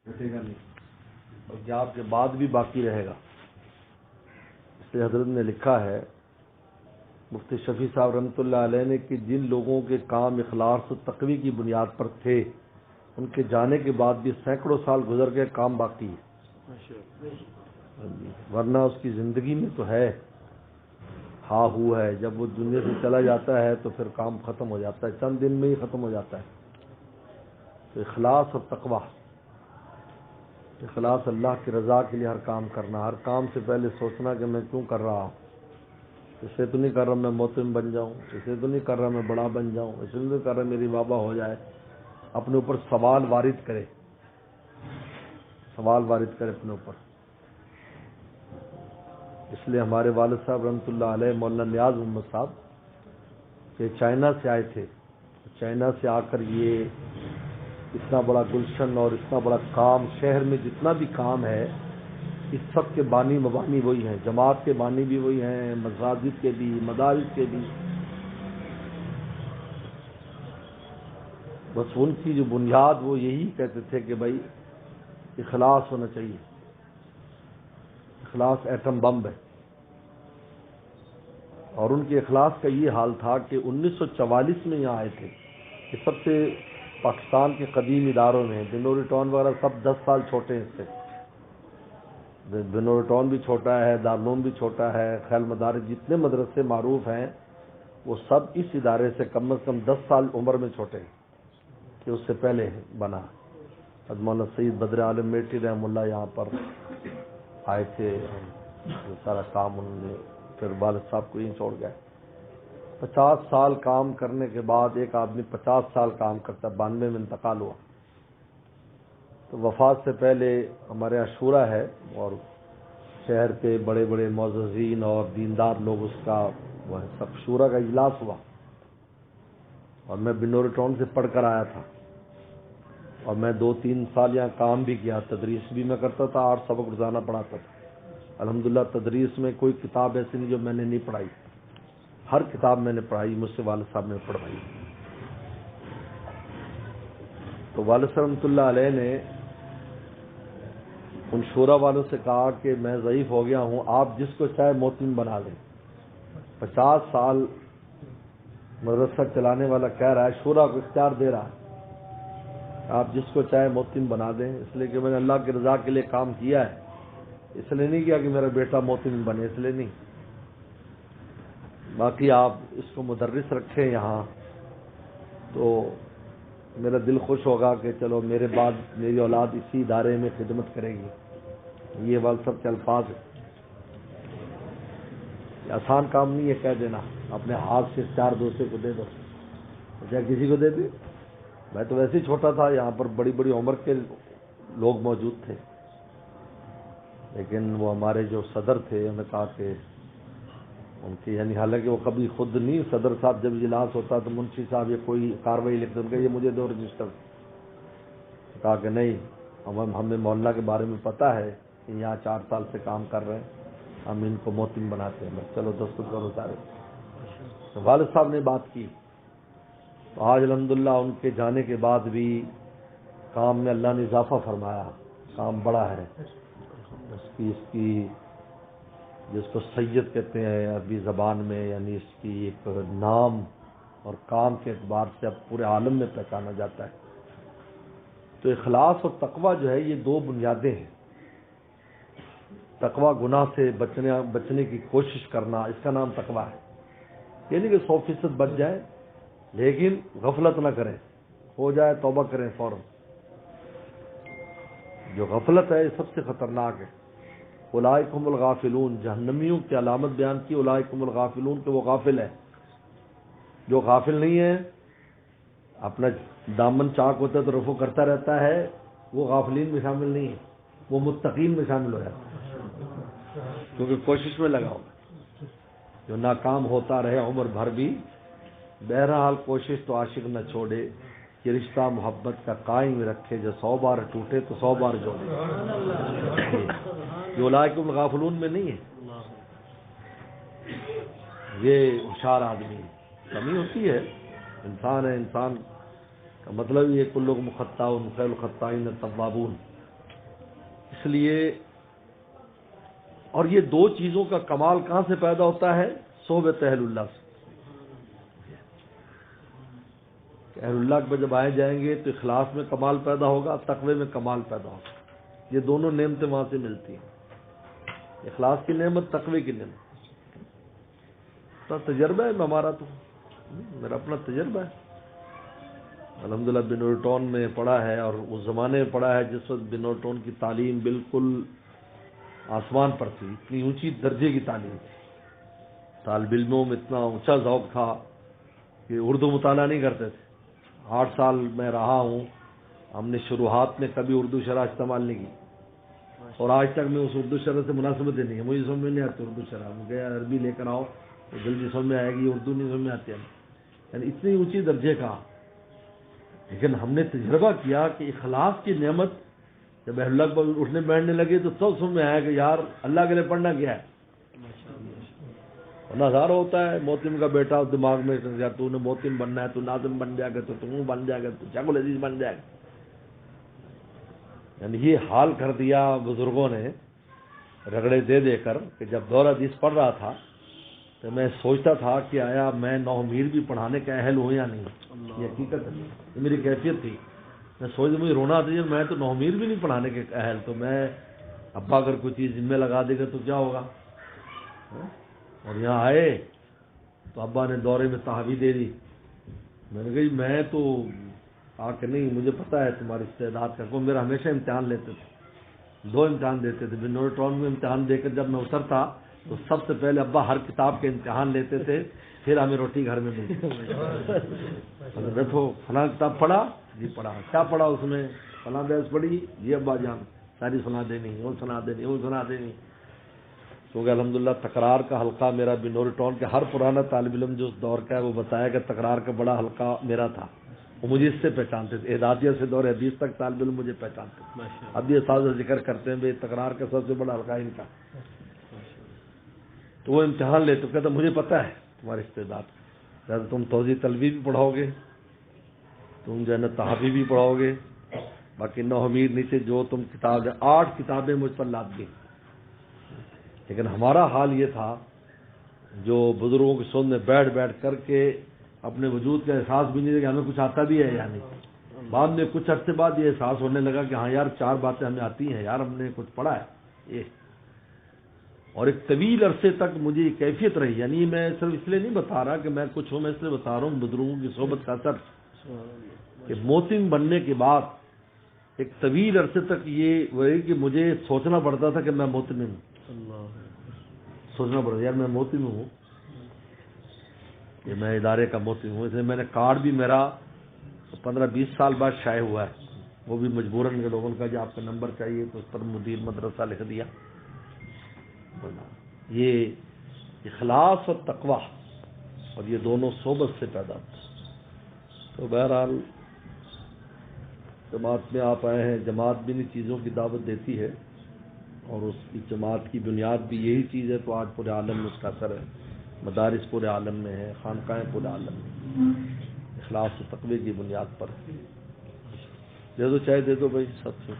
گھٹے گا نہیں اور آپ کے بعد بھی باقی رہے گا. اس لیے حضرت نے لکھا ہے مفتی شفیع صاحب رحمۃ اللہ علیہ نے کہ جن لوگوں کے کام اخلاص و تقوی کی بنیاد پر تھے ان کے جانے کے بعد بھی سینکڑوں سال گزر گئے، کام باقی ہے. ورنہ اس کی زندگی میں تو ہے ہاں ہو ہے، جب وہ دنیا سے چلا جاتا ہے تو پھر کام ختم ہو جاتا ہے، چند دن میں ہی ختم ہو جاتا ہے. تو اخلاص اور تقوی، اخلاص اللہ کی رضا کے لیے ہر کام کرنا، ہر کام سے پہلے سوچنا کہ میں کیوں کر رہا ہوں. اس سے تو نہیں کر رہا میں محترم بن جاؤں، اس سے تو نہیں کر رہا میں بڑا بن جاؤں، اس سے نہیں کر رہا میری بابا ہو جائے. اپنے اوپر سوال وارد کرے، سوال وارد کرے اپنے اوپر. اس لیے ہمارے والد صاحب رحمۃ اللہ علیہ مولانا نیاز محمد صاحب کہ چائنا سے آئے تھے، چائنا سے آ کر یہ اتنا بڑا گلشن اور اتنا بڑا کام، شہر میں جتنا بھی کام ہے اس سب کے بانی مبانی وہی ہیں، جماعت کے بانی بھی وہی ہیں، مساجد کے بھی، مدارس کے بھی. بس ان کی جو بنیاد وہ یہی کہتے تھے کہ بھائی اخلاص ہونا چاہیے، اخلاص ایٹم بم ہے. اور ان کے اخلاص کا یہ حال تھا کہ 1944 میں یہاں آئے تھے. یہ سب سے پاکستان کے قدیم اداروں میں بنوری ٹاؤن وغیرہ سب 10 سال چھوٹے ہیں اس سے. بنوری ٹاؤن بھی چھوٹا ہے، دارالعلوم بھی چھوٹا ہے، خیل مدارس، جتنے مدرسے معروف ہیں وہ سب اس ادارے سے کم از کم 10 سال عمر میں چھوٹے ہیں کہ اس سے پہلے بنا. مولانا سید بدر عالم میٹھی رحم اللہ یہاں پر آئے تھے، سارا کام انہوں نے پھر والد صاحب کو یہیں چھوڑ گئے. 50 سال کام کرنے کے بعد ایک آدمی 50 سال کام کرتا، 92 میں انتقال ہوا. تو وفات سے پہلے ہمارے یہاں شورا ہے اور شہر کے بڑے بڑے معززین اور دیندار لوگ اس کا وہ ہے، سب شورا کا اجلاس ہوا اور میں بنوری ٹاؤن سے پڑھ کر آیا تھا اور میں 2-3 سال یہاں کام بھی کیا، تدریس بھی میں کرتا تھا، 8 سبق روزانہ پڑھاتا تھا. الحمدللہ تدریس میں کوئی کتاب ایسی نہیں جو میں نے نہیں پڑھائی، ہر کتاب میں نے پڑھائی، مجھ سے والد صاحب نے پڑھوائی. تو والد صاحب رحمۃ اللہ علیہ نے ان شورا والوں سے کہا کہ میں ضعیف ہو گیا ہوں، آپ جس کو چاہے محتم بنا لیں. 50 سال مدرسہ چلانے والا کہہ رہا ہے، شورا کو اختیار دے رہا ہے آپ جس کو چاہے محتم بنا دیں. اس لیے کہ میں نے اللہ کی رضا کے لیے کام کیا ہے، اس لیے نہیں کیا کہ میرا بیٹا محتم بنے، اس لیے نہیں. باقی آپ اس کو مدرس رکھیں یہاں تو میرا دل خوش ہوگا کہ چلو میرے بعد میری اولاد اسی ادارے میں خدمت کرے گی. یہ والد صاحب کے الفاظ ہیں. یہ آسان کام نہیں ہے کہہ دینا اپنے ہاتھ سے 4 دوسرے کو دے دو، چاہے کسی کو دے دے. میں تو ویسے ہی چھوٹا تھا، یہاں پر بڑی بڑی عمر کے لوگ موجود تھے، لیکن وہ ہمارے جو صدر تھے انہوں نے کہا کہ ان کی یعنی حالانکہ وہ کبھی خود نہیں، صدر صاحب جب اجلاس ہوتا تو منشی صاحب یہ کوئی کاروائی لکھتے ان کا یہ مجھے دو رجسٹر. کہا کہ نہیں، ہمیں محلہ کے بارے میں پتہ ہے کہ یہاں 4 سال سے کام کر رہے ہیں، ہم ان کو محتم بناتے ہیں. چلو دستخط کرو سارے. تو والد صاحب نے بات کی تو آج الحمدللہ ان کے جانے کے بعد بھی کام میں اللہ نے اضافہ فرمایا، کام بڑا ہے. اس کی جس کو سید کہتے ہیں عربی زبان میں، یعنی اس کی ایک نام اور کام کے اعتبار سے اب پورے عالم میں پہچانا جاتا ہے. تو اخلاص اور تقوی جو ہے یہ 2 بنیادیں ہیں. تقوی گناہ سے بچنے کی کوشش کرنا، اس کا نام تقوی ہے. یہ نہیں کہ 100% بچ جائے لیکن غفلت نہ کریں، ہو جائے توبہ کریں فوراً. جو غفلت ہے یہ سب سے خطرناک ہے. اولئک الغافلون، جہنمیوں کی علامت بیان کی اولئک الغافلون کہ وہ غافل ہے. جو غافل نہیں ہے، اپنا دامن چاک ہوتا ہے تو رفع کرتا رہتا ہے، وہ غافلین میں شامل نہیں ہے، وہ متقین میں شامل ہو جاتا ہے کیونکہ کوشش میں لگا ہوگا. جو ناکام ہوتا رہے عمر بھر بھی، بہرحال کوشش تو عاشق نہ چھوڑے، یہ رشتہ محبت کا قائم رکھے، جو 100 بار ٹوٹے تو 100 بار جوڑے. یہ اولئک الغافلون میں نہیں ہے. یہ ہوشیار آدمی ہے. کمی ہوتی ہے، انسان ہے، انسان کا مطلب یہ کل لوگ خطاؤن خیر الخطائین التوابون. اس لیے اور یہ دو چیزوں کا کمال کہاں سے پیدا ہوتا ہے؟ صحبت اہل اللہ سے. اہل اللہ پہ جب آئے جائیں گے تو اخلاص میں کمال پیدا ہوگا، تقوی میں کمال پیدا ہوگا. یہ دونوں نعمتیں وہاں سے ملتی ہیں، اخلاص کی نعمت، تقوی کی نعمت. تجربہ ہے ہمارا، تو میرا اپنا تجربہ ہے. الحمدللہ بنور ٹاؤن میں پڑھا ہے، اور اس زمانے میں پڑھا ہے جس وقت بنور ٹاؤن کی تعلیم بالکل آسمان پر تھی، اتنی اونچی درجے کی تعلیم تھی. طالب علموں میں اتنا اونچا ذوق تھا کہ اردو مطالعہ نہیں کرتے تھے. 8 سال میں رہا ہوں، ہم نے شروعات میں کبھی اردو شرح استعمال نہیں کی، اور آج تک میں اس اردو شرح سے مناسبت ہی نہیں ہے. مجھے سمجھ میں نہیں آتی اردو شرح. مجھے عربی لے کر آؤ تو جلدی سمجھ میں آئے گی، اردو نہیں سمجھ میں آتی ہے. یعنی اتنی اونچی درجے کا. لیکن ہم نے تجربہ کیا کہ اخلاص کی نعمت جب اہل اللہ پر اٹھنے بیٹھنے لگے تو سب سمجھ میں آیا کہ یار اللہ کے لیے پڑھنا کیا ہے. نظارہ ہوتا ہے موتم کا بیٹا دماغ میں تو نے موتم بننا ہے، تو ناظم بن جائے گا، تو تم بن جائے گا، تو شیخ العزیز بن جائے گا. یعنی یہ حال کر دیا بزرگوں نے رگڑے دے دے کر کہ جب دور حدیث پڑھ رہا تھا تو میں سوچتا تھا کہ آیا میں نو میر بھی پڑھانے کا اہل ہوں یا نہیں. یہ حقیقت ہے، یہ میری کیفیت تھی. میں سوچتا مجھے رونا آتا ہے، میں تو 9 میر بھی نہیں پڑھانے کے اہل. تو میں ابا اگر کوئی چیز ذمہ لگا دے گا تو کیا ہوگا. اور یہاں آئے تو ابا نے دورے میں تحویل دے دی. میں نے کہا میں تو آ کے نہیں، مجھے پتا ہے تمہاری استعداد کا. کو میرا ہمیشہ امتحان لیتے تھے، 2 امتحان دیتے تھے. بنور ٹاؤن میں امتحان دے کر جب میں اترتا تو سب سے پہلے ابا ہر کتاب کے امتحان لیتے تھے، پھر ہمیں روٹی گھر میں ملتی. دیکھو فلاں کتاب پڑھا جی، پڑھا. کیا پڑھا اس میں؟ فلاں بحث پڑھی جی ابا جان، ساری سنا دینی، وہ سنا دینی، وہ سنا دینی. کیونکہ الحمدللہ تکرار کا حلقہ میرا بنور ٹاؤن کے ہر پرانا طالب علم جو اس دور کا ہے وہ بتایا کہ تکرار کا بڑا حلقہ میرا تھا. وہ مجھے اس سے پہچانتے تھے، اعدادیہ سے دور حدیث تک طالب علم مجھے پہچانتے تھے. اب یہ اساتذہ ذکر کرتے ہیں بھائی تکرار کا سب سے بڑا حلقہ ان کا. تو وہ امتحان لے تو کہتا مجھے پتا ہے تمہاری استعداد. جب تم توضیح طلبی بھی پڑھاؤ گے، تم جو ہے نا تحفی بھی پڑھاؤ گے، باقی 9 میر نیچے جو تم کتاب 8 کتابیں مجھ پر لاد دی. لیکن ہمارا حال یہ تھا جو بزرگوں کی سن میں بیٹھ بیٹھ کر کے اپنے وجود کا احساس بھی نہیں تھا کہ ہمیں کچھ آتا بھی ہے یا نہیں. بعد میں کچھ عرصے بعد یہ احساس ہونے لگا کہ ہاں یار 4 باتیں ہمیں آتی ہیں یار، ہم نے کچھ پڑھا ہے یہ. اور ایک طویل عرصے تک مجھے یہ کیفیت رہی. یعنی میں صرف اس لیے نہیں بتا رہا کہ میں کچھ ہوں، میں اس لیے بتا رہا ہوں بزرگوں کی صحبت کا اثر کہ موتم بننے کے بعد ایک طویل عرصے تک یہ وہی کہ مجھے سوچنا پڑتا تھا کہ میں موتم ہوں. سوچنا پڑتا یار میں موتم ہوں، کہ میں ادارے کا موتم ہوں. اس لیے میں نے کارڈ بھی میرا 15-20 سال بعد شائع ہوا ہے، وہ بھی مجبوراً کے لوگوں کا جو آپ کا نمبر چاہیے تو اس پر مدیر مدرسہ لکھ دیا. یہ اخلاص اور تقوی اور یہ دونوں صحبت سے پیدا ہوتا ہے. تو بہرحال جماعت میں آپ آئے ہیں، جماعت بھی ان چیزوں کی دعوت دیتی ہے، اور اس کی جماعت کی بنیاد بھی یہی چیز ہے. تو آج پورے عالم میں اس کا اثر ہے، مدارس پورے عالم میں ہے، خانقاہیں پورے عالم میں، اخلاص و تقوی کی بنیاد پر. دے دو چاہے دے دو بھائی سب سے.